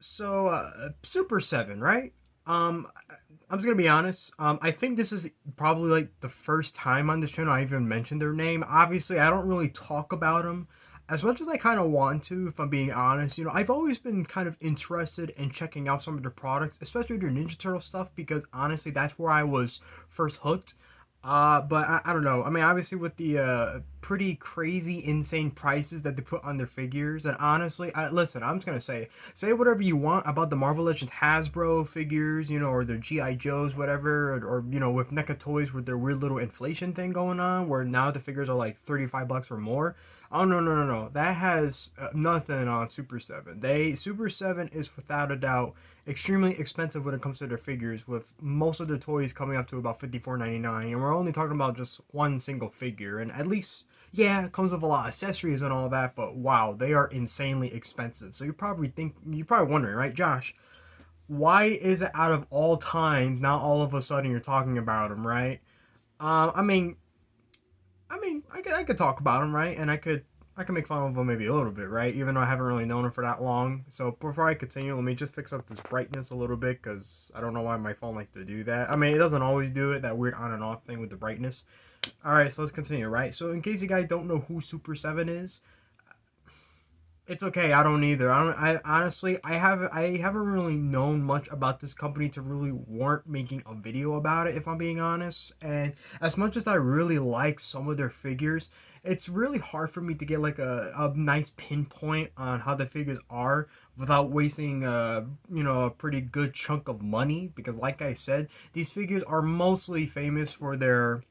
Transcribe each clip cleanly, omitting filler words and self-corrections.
Super 7, right? Um, I'm just gonna be honest. I think this is probably like the first time on this channel I even mentioned their name. Obviously, I don't really talk about them as much as I kind of want to, if I'm being honest. I've always been kind of interested in checking out some of their products, especially their Ninja Turtle stuff, because honestly, that's where I was first hooked. But I don't know. I mean, obviously with the pretty crazy, insane prices that they put on their figures, and honestly, listen, I'm just gonna say whatever you want about the Marvel Legends Hasbro figures, or their GI Joes, whatever, or with NECA Toys with their weird little inflation thing going on, where now the figures are like $35 or more. Oh no no no no! That has nothing on Super Seven. Super Seven is without a doubt extremely expensive when it comes to their figures, with most of their toys coming up to about $54.99, and we're only talking about just one single figure. And at least, yeah, it comes with a lot of accessories and all that, but wow, they are insanely expensive. So you're probably wondering, right, Josh? Why is it out of all time now all of a sudden you're talking about them, right? I mean, I could talk about him, right? And I could make fun of him maybe a little bit, right? Even though I haven't really known him for that long. So before I continue, let me just fix up this brightness a little bit, because I don't know why my phone likes to do that. I mean, it doesn't always do it, that weird on and off thing with the brightness. All right, so let's continue, right? So in case you guys don't know who Super 7 is, it's okay. I don't either. I don't. I honestly, I haven't really known much about this company to really warrant making a video about it, if I'm being honest. And as much as I really like some of their figures, it's really hard for me to get like a nice pinpoint on how the figures are without wasting a pretty good chunk of money, because like I said, these figures are mostly famous for their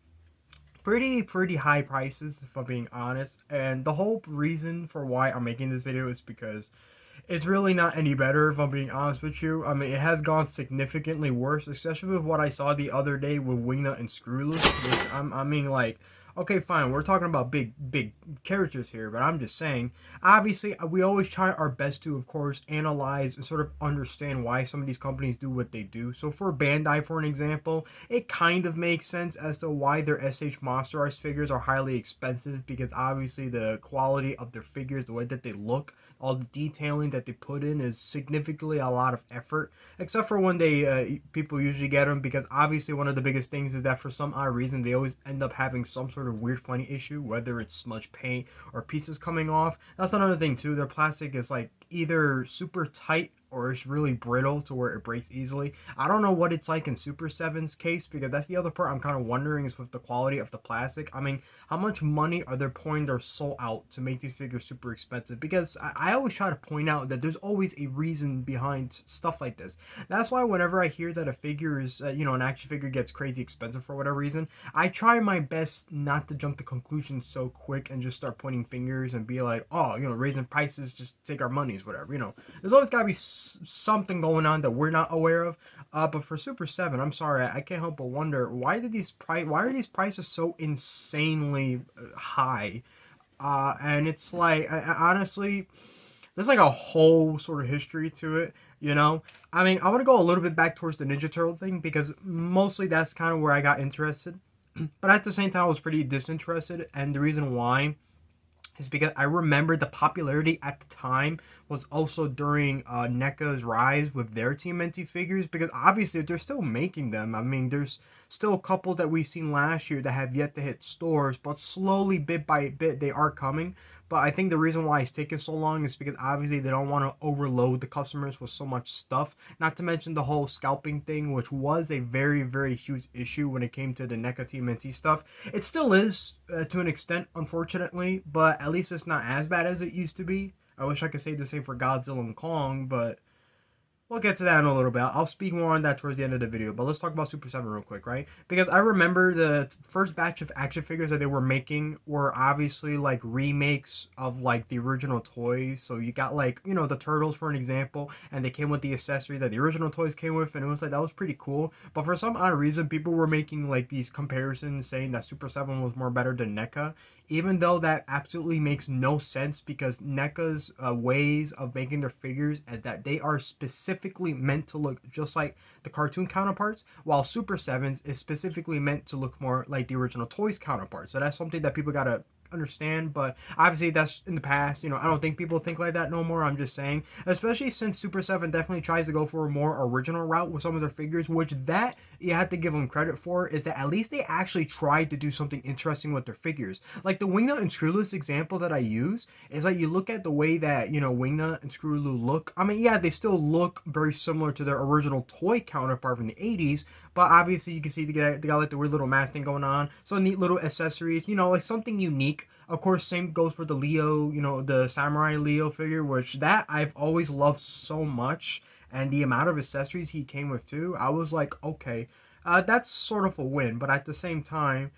pretty high prices, if I'm being honest. And the whole reason for why I'm making this video is because it's really not any better, if I'm being honest with you. I mean, it has gone significantly worse, especially with what I saw the other day with Wingnut and Screwloose, which I mean, like, okay, fine, we're talking about big characters here, but I'm just saying, obviously, we always try our best to, of course, analyze and sort of understand why some of these companies do what they do. So for Bandai, for an example, it kind of makes sense as to why their SH Monster Ice figures are highly expensive, because obviously the quality of their figures, the way that they look, all the detailing that they put in is significantly a lot of effort, except for when people usually get them, because obviously one of the biggest things is that for some odd reason they always end up having some sort of weird funny issue, whether it's smudged paint or pieces coming off. That's another thing too. Their plastic is like either super tight or it's really brittle to where it breaks easily. I don't know what it's like in Super 7's case, because that's the other part I'm kind of wondering, is with the quality of the plastic. I mean, how much money are they pouring their soul out to make these figures super expensive? Because I always try to point out that there's always a reason behind stuff like this. That's why whenever I hear that a figure is, an action figure gets crazy expensive for whatever reason, I try my best not to jump to conclusions so quick and just start pointing fingers and be like, oh, raising prices, just take our monies, whatever. There's always got to be something going on that we're not aware of. But for Super 7, I'm sorry, I can't help but wonder, why are these prices so insanely high? And it's like, honestly, there's like a whole sort of history to it. I mean, I want to go a little bit back towards the Ninja Turtle thing, because mostly that's kind of where I got interested. But at the same time, I was pretty disinterested, and the reason why is because I remember the popularity at the time was also during NECA's rise with their TMNT figures, because obviously they're still making them. I mean, there's still a couple that we've seen last year that have yet to hit stores, but slowly, bit by bit, they are coming. But I think the reason why it's taking so long is because obviously they don't want to overload the customers with so much stuff. Not to mention the whole scalping thing, which was a very huge issue when it came to the NECA TMNT stuff. It still is, to an extent, unfortunately, but at least it's not as bad as it used to be. I wish I could say the same for Godzilla and Kong, but we'll get to that in a little bit. I'll speak more on that towards the end of the video, but let's talk about Super 7 real quick, right? Because I remember the first batch of action figures that they were making were obviously like remakes of like the original toys. So you got like, the turtles for an example, and they came with the accessory that the original toys came with, and it was like, that was pretty cool. But for some odd reason, people were making like these comparisons saying that Super 7 was more better than NECA, even though that absolutely makes no sense, because NECA's ways of making their figures is that they are specifically meant to look just like the cartoon counterparts, while Super 7's is specifically meant to look more like the original toys counterparts. So that's something that people gotta understand, but obviously that's in the past. I don't think people think like that no more. I'm just saying, especially since Super 7 definitely tries to go for a more original route with some of their figures, which that you have to give them credit for, is that at least they actually tried to do something interesting with their figures. Like the Wingnut and Screwloose example that I use is like you look at the way that, Wingnut and Screwloose look. I mean, yeah, they still look very similar to their original toy counterpart from the 80s, but obviously you can see they got like the weird little mask thing going on. So neat little accessories, like something unique. Of course, same goes for the Leo, the Samurai Leo figure, which that I've always loved so much. And the amount of accessories he came with too, I was like, okay, that's sort of a win. But at the same time,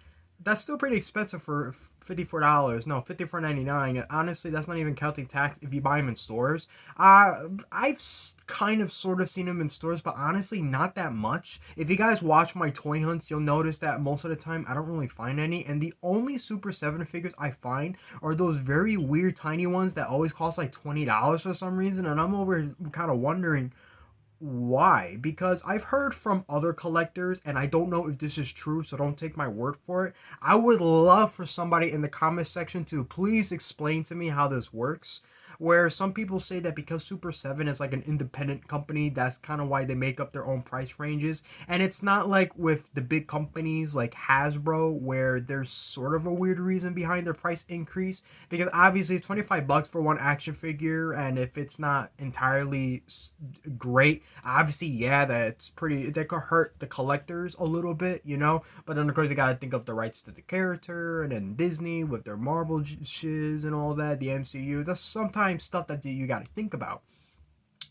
that's still pretty expensive for $54. No, $54.99. Honestly, that's not even counting tax if you buy them in stores. I've kind of sort of seen them in stores, but honestly, not that much. If you guys watch my toy hunts, you'll notice that most of the time I don't really find any. And the only Super 7 figures I find are those very weird tiny ones that always cost like $20 for some reason. And I'm over kind of wondering why? Because I've heard from other collectors, and I don't know if this is true, so don't take my word for it. I would love for somebody in the comment section to please explain to me how this works. Where some people say that because Super 7 is like an independent company, that's kind of why they make up their own price ranges. And it's not like with the big companies like Hasbro, where there's sort of a weird reason behind their price increase. Because obviously it's $25 for one action figure, and if it's not entirely great, obviously, yeah, that could hurt the collectors a little bit. But then of course you gotta think of the rights to the character, and then Disney with their Marvel shiz and all that, the MCU. That's sometimes stuff that you got to think about.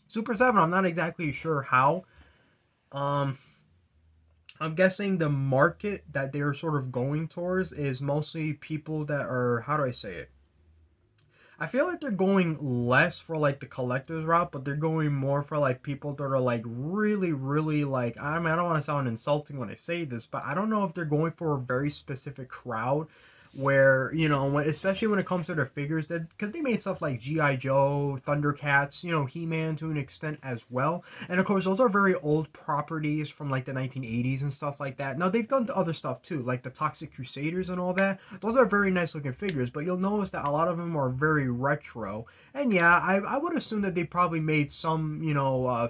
Super 7, I'm not exactly sure how. I'm guessing the market that they're sort of going towards is mostly people that are, how do I say it? I feel like they're going less for like the collector's route, but they're going more for like people that are like really, really like, I mean, I don't want to sound insulting when I say this, but I don't know if they're going for a very specific crowd where, especially when it comes to their figures, that because they made stuff like G.I. Joe, Thundercats, He-Man to an extent as well. And of course, those are very old properties from like the 1980s and stuff like that. Now, they've done other stuff too, like the Toxic Crusaders and all that. Those are very nice looking figures, but you'll notice that a lot of them are very retro. And yeah, I would assume that they probably made some,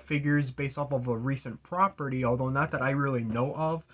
figures based off of a recent property, although not that I really know of.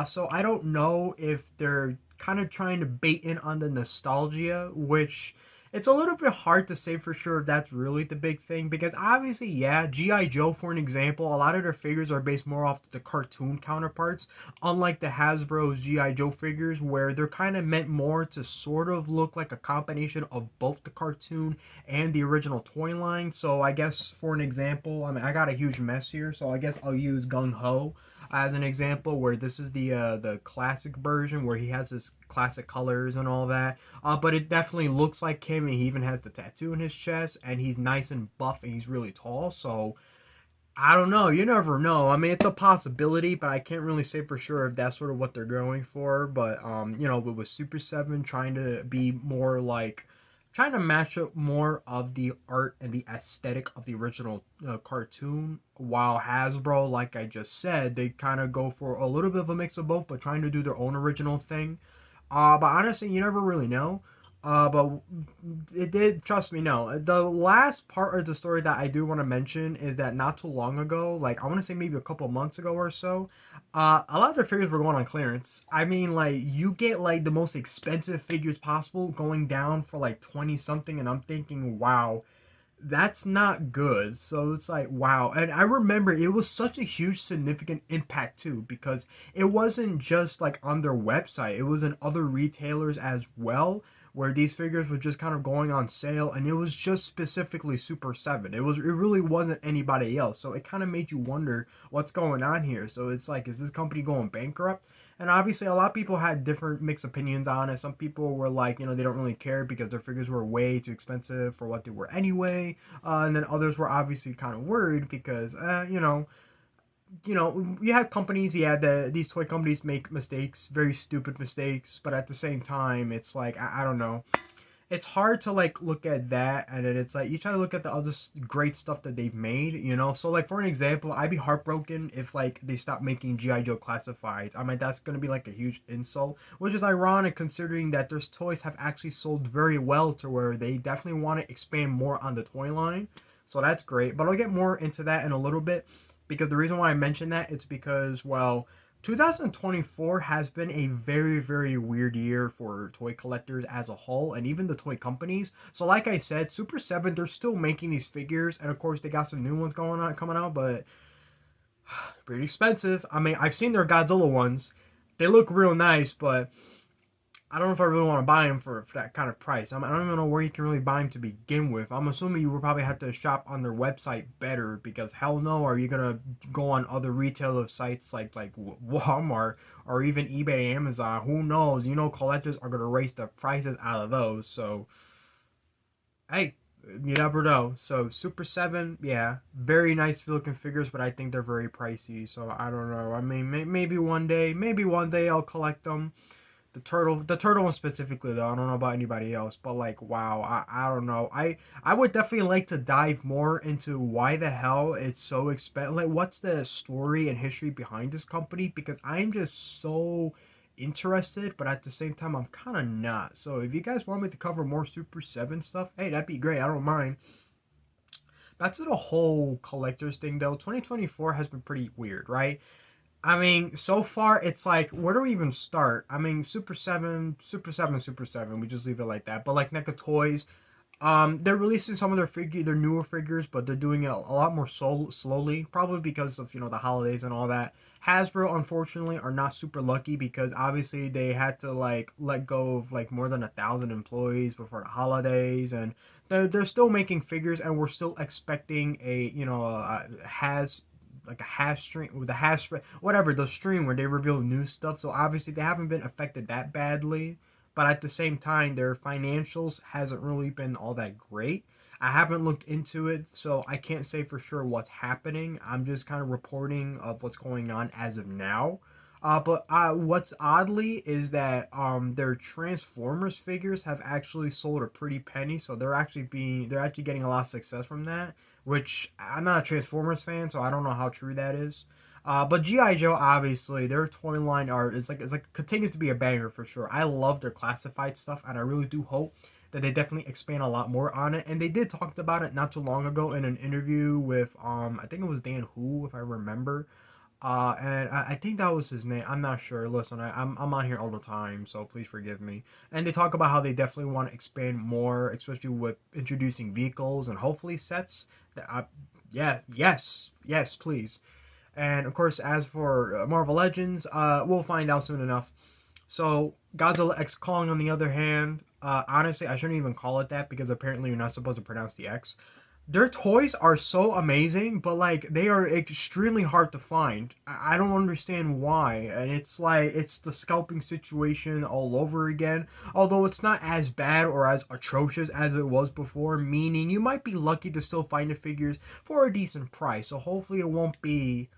So I don't know if they're kind of trying to bait in on the nostalgia, which it's a little bit hard to say for sure if that's really the big thing, because obviously, yeah, G.I. Joe, for an example, a lot of their figures are based more off the cartoon counterparts, unlike the Hasbro's G.I. Joe figures, where they're kind of meant more to sort of look like a combination of both the cartoon and the original toy line. So I guess for an example, I mean, I got a huge mess here, so I guess I'll use Gung Ho as an example, where this is the classic version where he has his classic colors and all that. But it definitely looks like him, and he even has the tattoo in his chest, and he's nice and buff, and he's really tall. So I don't know. You never know. I mean, it's a possibility, but I can't really say for sure if that's sort of what they're going for. But with Super 7 trying to be more like trying to match up more of the art and the aesthetic of the original cartoon, while Hasbro, like I just said, they kind of go for a little bit of a mix of both, but trying to do their own original thing. But honestly, you never really know. But it did, trust me, no. The last part of the story that I do want to mention is that not too long ago, like I want to say maybe a couple months ago or so, a lot of their figures were going on clearance. I mean, like, you get like the most expensive figures possible going down for like 20 something, and I'm thinking, wow, that's not good. So it's like, wow. And I remember it was such a huge significant impact too, because it wasn't just like on their website, it was in other retailers as well, where these figures were just kind of going on sale, and it was just specifically Super 7. It really wasn't anybody else. So it kind of made you wonder what's going on here. So it's like, is this company going bankrupt? And obviously, a lot of people had different mixed opinions on it. Some people were like, they don't really care because their figures were way too expensive for what they were anyway. And then others were obviously kind of worried because, you have companies, yeah, these toy companies make mistakes, very stupid mistakes, but at the same time, it's like, I don't know. it's hard to like look at that and then it's like you try to look at the other great stuff that they've made, you know. So like for an example, I'd be heartbroken if like they stop making GI Joe classifieds. I mean that's gonna be like a huge insult, which is ironic considering that their toys have actually sold very well to where they definitely want to expand more on the toy line. So that's great, but I'll get more into that in a little bit because the reason why I mentioned that it's because well 2024 has been a very, very weird year for toy collectors as a whole and even the toy companies. So like I said, Super 7, they're still making these figures and of course they got some new ones going on coming out, but pretty expensive. I mean, I've seen their Godzilla ones. They look real nice, but I don't know if I really want to buy them for that kind of price. I don't even know where you can really buy them to begin with. I'm assuming you would probably have to shop on their website better because hell no, are you gonna go on other retailer sites like Walmart or even eBay, Amazon? Who knows? You know, collectors are gonna raise the prices out of those. So hey, you never know. So Super 7, yeah, very nice looking figures, but I think they're very pricey. So I don't know. I mean, maybe one day I'll collect them. The turtle one specifically though, I don't know about anybody else, but like wow, I don't know. I would definitely like to dive more into why the hell it's so expensive. Like what's the story and history behind this company because I'm just so interested, but at the same time I'm kind of not. So if you guys want me to cover more Super 7 stuff, hey, that'd be great. I don't mind. Back to the whole collectors thing though. 2024 has been pretty weird, right? I mean, so far it's like, where do we even start? I mean, Super 7, Super 7, Super 7. We just leave it like that. But like NECA Toys, they're releasing some of their newer figures, but they're doing it a lot more slowly, probably because of the holidays and all that. Hasbro, unfortunately, are not super lucky because obviously they had to like let go of like more than 1,000 employees before the holidays, and they're still making figures, and we're still expecting a hash stream with a hash whatever the stream where they reveal new stuff. So obviously they haven't been affected that badly, but at the same time their financials hasn't really been all that great. I haven't looked into it, so I can't say for sure what's happening. I'm just kind of reporting of what's going on as of now. But what's oddly is that their Transformers figures have actually sold a pretty penny, so they're actually getting a lot of success from that. Which I'm not a Transformers fan, so I don't know how true that is. But GI Joe, obviously, their toy line art is like continues to be a banger for sure. I love their classified stuff, and I really do hope that they definitely expand a lot more on it. And they did talk about it not too long ago in an interview with I think it was Dan Who, if I remember. And I think that was his name. I'm not sure. Listen, I'm on here all the time, so please forgive me. And they talk about how they definitely want to expand more, especially with introducing vehicles and hopefully sets. That yeah, yes, please. And of course, as for Marvel Legends, we'll find out soon enough. So Godzilla X Kong, on the other hand, honestly, I shouldn't even call it that because apparently you're not supposed to pronounce the X. Their toys are so amazing, but like they are extremely hard to find. I don't understand why, and it's like it's the scalping situation all over again. Although it's not as bad or as atrocious as it was before, meaning you might be lucky to still find the figures for a decent price. So hopefully it won't be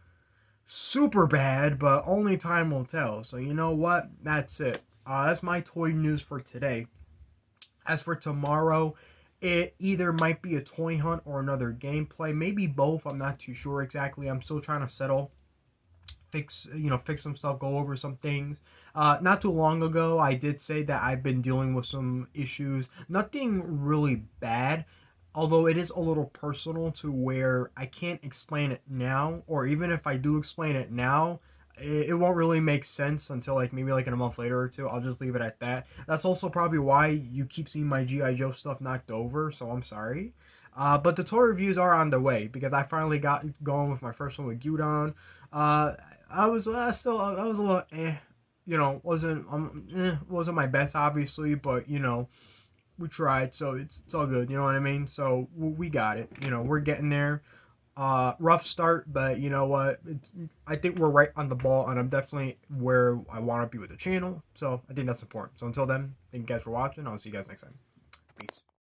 super bad, but only time will tell. So you know what? That's it. That's my toy news for today. As for tomorrow, it either might be a toy hunt or another gameplay, maybe both. I'm not too sure exactly. I'm still trying to settle, fix some stuff, go over some things. Not too long ago, I did say that I've been dealing with some issues. Nothing really bad, although it is a little personal to where I can't explain it now, or even if I do explain it now, it won't really make sense until like maybe like in a month later or two. I'll just leave it at that. That's also probably why you keep seeing my GI Joe stuff knocked over. So I'm sorry. But the toy reviews are on the way because I finally got going with my first one with Gyudon. Uh, I was still I was a little wasn't my best obviously, but we tried, so it's all good. You know what I mean? So we got it. We're getting there. Rough start, but you know what? I think we're right on the ball, and I'm definitely where I want to be with the channel. So I think that's important. So until then, thank you guys for watching. I'll see you guys next time. Peace.